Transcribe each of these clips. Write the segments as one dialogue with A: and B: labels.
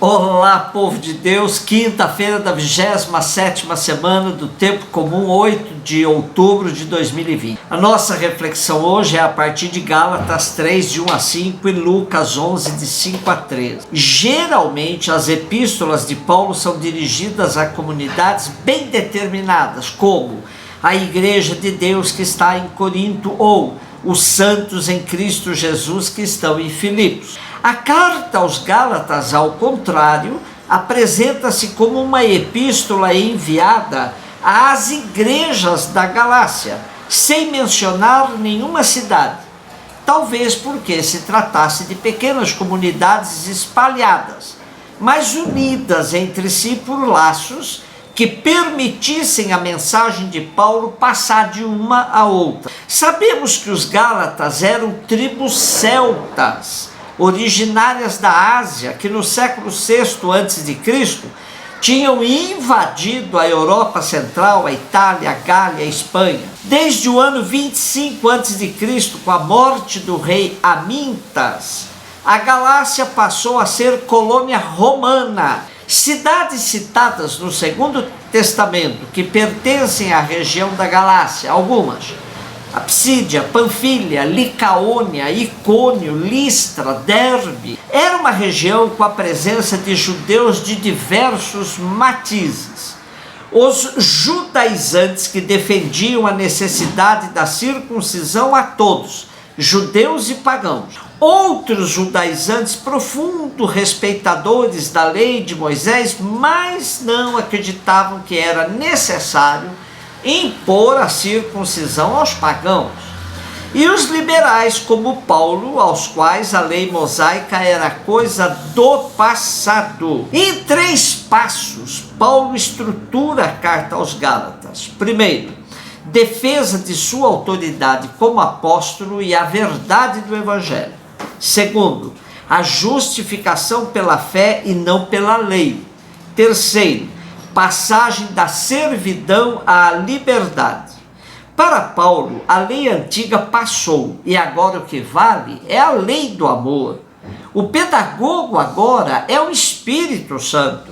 A: Olá, povo de Deus, quinta-feira da 27ª semana do Tempo Comum, 8 de outubro de 2020. A nossa reflexão hoje é a partir de Gálatas 3, de 1 a 5 e Lucas 11, de 5 a 13. Geralmente, as epístolas de Paulo são dirigidas a comunidades bem determinadas, como a Igreja de Deus que está em Corinto ou os santos em Cristo Jesus que estão em Filipos. A carta aos Gálatas, ao contrário, apresenta-se como uma epístola enviada às igrejas da Galácia, sem mencionar nenhuma cidade, talvez porque se tratasse de pequenas comunidades espalhadas, mas unidas entre si por laços que permitissem a mensagem de Paulo passar de uma a outra. Sabemos que os Gálatas eram tribos celtas, originárias da Ásia, que no século VI a.C. tinham invadido a Europa Central, a Itália, a Gália, a Espanha. Desde o ano 25 a.C., com a morte do rei Amintas, a Galácia passou a ser colônia romana. Cidades citadas no Segundo Testamento que pertencem à região da Galácia, algumas: Apsídia, Panfilha, Licaônia, Icônio, Listra, Derbe. Era uma região com a presença de judeus de diversos matizes. Os judaizantes que defendiam a necessidade da circuncisão a todos, judeus e pagãos. Outros judaizantes profundos respeitadores da lei de Moisés, mas não acreditavam que era necessário impor a circuncisão aos pagãos. E os liberais, como Paulo, aos quais a lei mosaica era coisa do passado. Em 3 passos, Paulo estrutura a carta aos Gálatas. Primeiro, defesa de sua autoridade como apóstolo e a verdade do Evangelho. Segundo, a justificação pela fé e não pela lei. Terceiro, passagem da servidão à liberdade. Para Paulo, a lei antiga passou e agora o que vale é a lei do amor. O pedagogo agora é o Espírito Santo.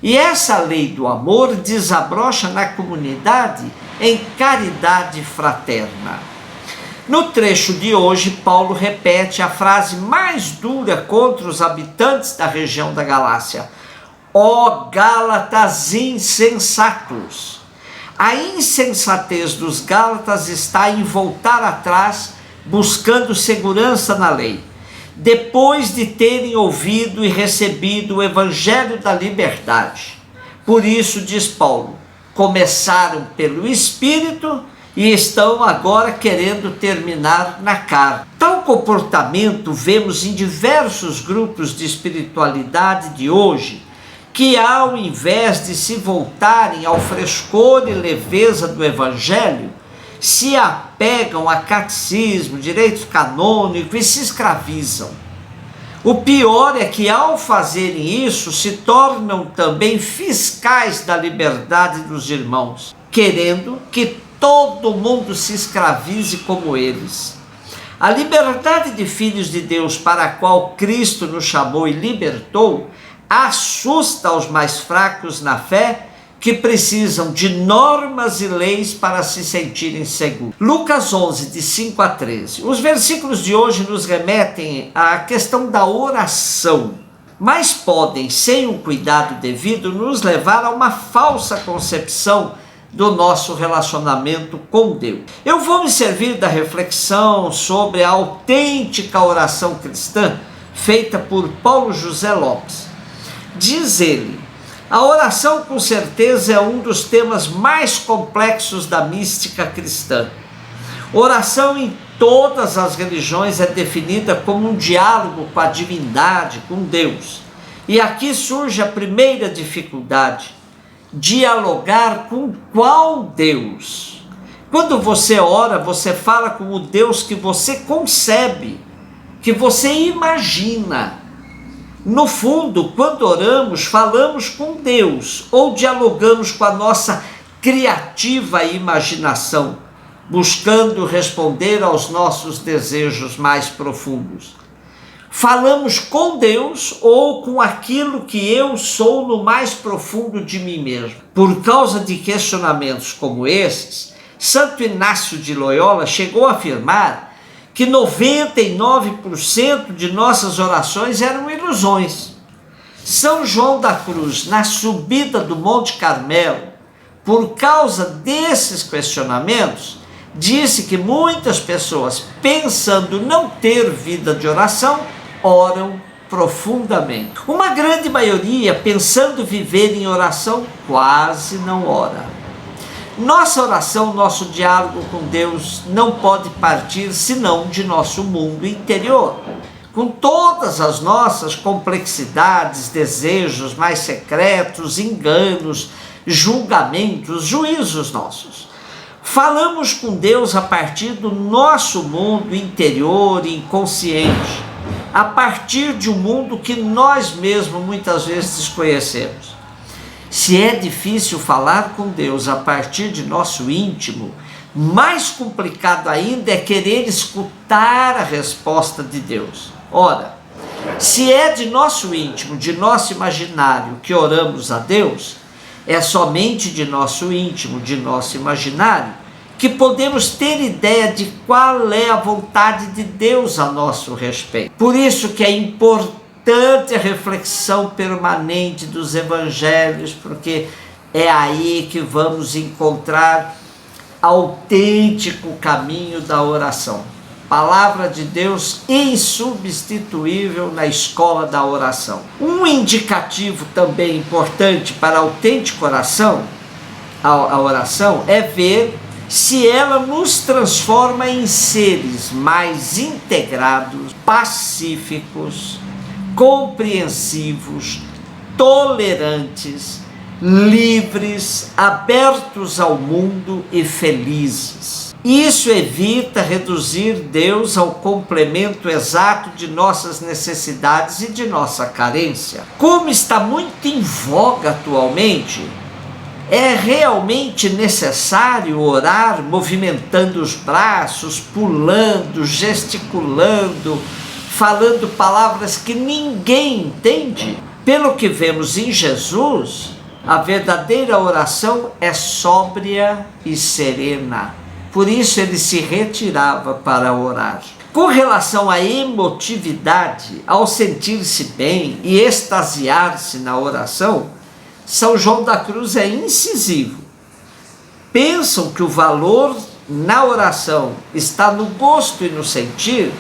A: E essa lei do amor desabrocha na comunidade em caridade fraterna. No trecho de hoje, Paulo repete a frase mais dura contra os habitantes da região da Galácia: ó Gálatas insensatos! A insensatez dos Gálatas está em voltar atrás, buscando segurança na lei, depois de terem ouvido e recebido o evangelho da liberdade. Por isso, diz Paulo, começaram pelo Espírito e estão agora querendo terminar na carne. Tal comportamento vemos em diversos grupos de espiritualidade de hoje, que ao invés de se voltarem ao frescor e leveza do Evangelho, se apegam a catecismo, direito canônico e se escravizam. O pior é que ao fazerem isso, se tornam também fiscais da liberdade dos irmãos, querendo que todo mundo se escravize como eles. A liberdade de filhos de Deus para a qual Cristo nos chamou e libertou assusta os mais fracos na fé, que precisam de normas e leis para se sentirem seguros. Lucas 11, de 5 a 13. Os versículos de hoje nos remetem à questão da oração, mas podem, sem um cuidado devido, nos levar a uma falsa concepção do nosso relacionamento com Deus. Eu vou me servir da reflexão sobre a autêntica oração cristã feita por Paulo José Lopes. Diz ele: a oração com certeza é um dos temas mais complexos da mística cristã. Oração em todas as religiões é definida como um diálogo com a divindade, com Deus. E aqui surge a primeira dificuldade: dialogar com qual Deus? Quando você ora, você fala com o Deus que você concebe, que você imagina. No fundo, quando oramos, falamos com Deus ou dialogamos com a nossa criativa imaginação, buscando responder aos nossos desejos mais profundos. Falamos com Deus ou com aquilo que eu sou no mais profundo de mim mesmo. Por causa de questionamentos como esses, Santo Inácio de Loyola chegou a afirmar que 99% de nossas orações eram ilusões. São João da Cruz, na subida do Monte Carmelo, por causa desses questionamentos, disse que muitas pessoas, pensando não ter vida de oração, oram profundamente. Uma grande maioria, pensando viver em oração, quase não ora. Nossa oração, nosso diálogo com Deus não pode partir senão de nosso mundo interior, com todas as nossas complexidades, desejos mais secretos, enganos, julgamentos, juízos nossos. Falamos com Deus a partir do nosso mundo interior e inconsciente, a partir de um mundo que nós mesmos muitas vezes desconhecemos. Se é difícil falar com Deus a partir de nosso íntimo, mais complicado ainda é querer escutar a resposta de Deus. Ora, se é de nosso íntimo, de nosso imaginário que oramos a Deus, é somente de nosso íntimo, de nosso imaginário, que podemos ter ideia de qual é a vontade de Deus a nosso respeito. Por isso que é importante a reflexão permanente dos evangelhos, porque é aí que vamos encontrar autêntico caminho da oração. Palavra de Deus insubstituível na escola da oração. Um indicativo também importante para a autêntica oração, a oração, é ver se ela nos transforma em seres mais integrados, pacíficos, compreensivos, tolerantes, livres, abertos ao mundo e felizes. Isso evita reduzir Deus ao complemento exato de nossas necessidades e de nossa carência. Como está muito em voga atualmente, é realmente necessário orar movimentando os braços, pulando, gesticulando, falando palavras que ninguém entende? Pelo que vemos em Jesus, a verdadeira oração é sóbria e serena. Por isso ele se retirava para orar. Com relação à emotividade, ao sentir-se bem e extasiar-se na oração, São João da Cruz é incisivo. Pensam que o valor na oração está no gosto e no sentir,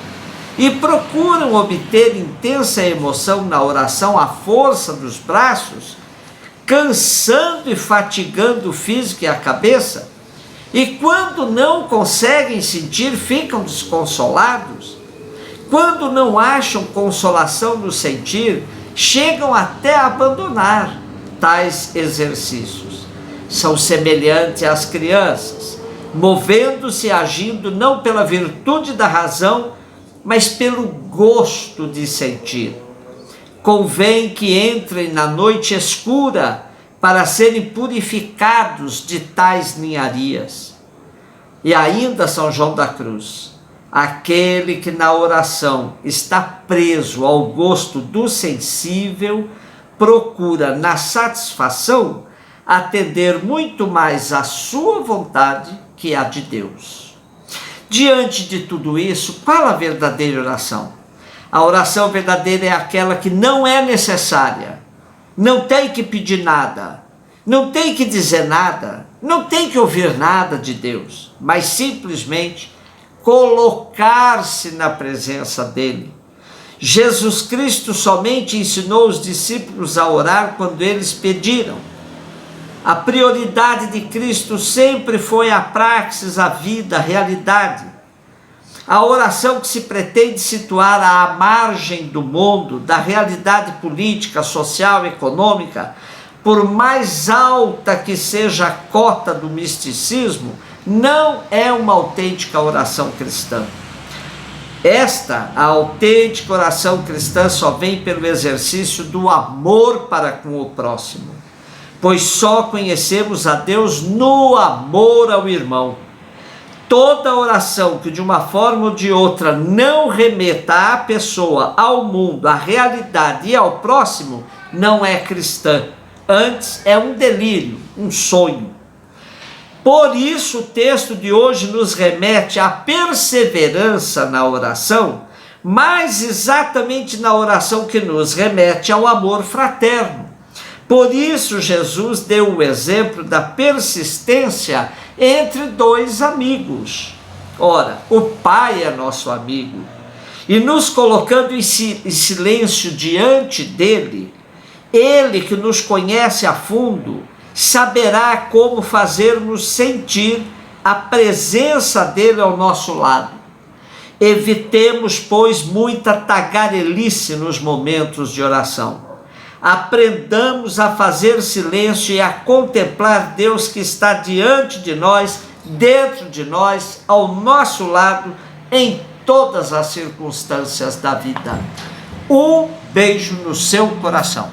A: e procuram obter intensa emoção na oração à força dos braços, cansando e fatigando o físico e a cabeça, e quando não conseguem sentir, ficam desconsolados. Quando não acham consolação no sentir, chegam até a abandonar tais exercícios. São semelhantes às crianças, movendo-se e agindo não pela virtude da razão, mas pelo gosto de sentir. Convém que entrem na noite escura para serem purificados de tais ninharias. E ainda São João da Cruz, aquele que na oração está preso ao gosto do sensível, procura na satisfação atender muito mais à sua vontade que à de Deus. Diante de tudo isso, qual a verdadeira oração? A oração verdadeira é aquela que não é necessária, não tem que pedir nada, não tem que dizer nada, não tem que ouvir nada de Deus, mas simplesmente colocar-se na presença dele. Jesus Cristo somente ensinou os discípulos a orar quando eles pediram. A prioridade de Cristo sempre foi a praxis, a vida, a realidade. A oração que se pretende situar à margem do mundo, da realidade política, social, econômica, por mais alta que seja a cota do misticismo, não é uma autêntica oração cristã. A autêntica oração cristã só vem pelo exercício do amor para com o próximo, pois só conhecemos a Deus no amor ao irmão. Toda oração que de uma forma ou de outra não remeta à pessoa, ao mundo, à realidade e ao próximo, não é cristã. Antes é um delírio, um sonho. Por isso o texto de hoje nos remete à perseverança na oração, mas exatamente na oração que nos remete ao amor fraterno. Por isso Jesus deu o exemplo da persistência entre dois amigos. Ora, o Pai é nosso amigo, e nos colocando em silêncio diante dele, ele que nos conhece a fundo, saberá como fazer-nos sentir a presença dele ao nosso lado. Evitemos, pois, muita tagarelice nos momentos de oração. Aprendamos a fazer silêncio e a contemplar Deus que está diante de nós, dentro de nós, ao nosso lado, em todas as circunstâncias da vida. Um beijo no seu coração.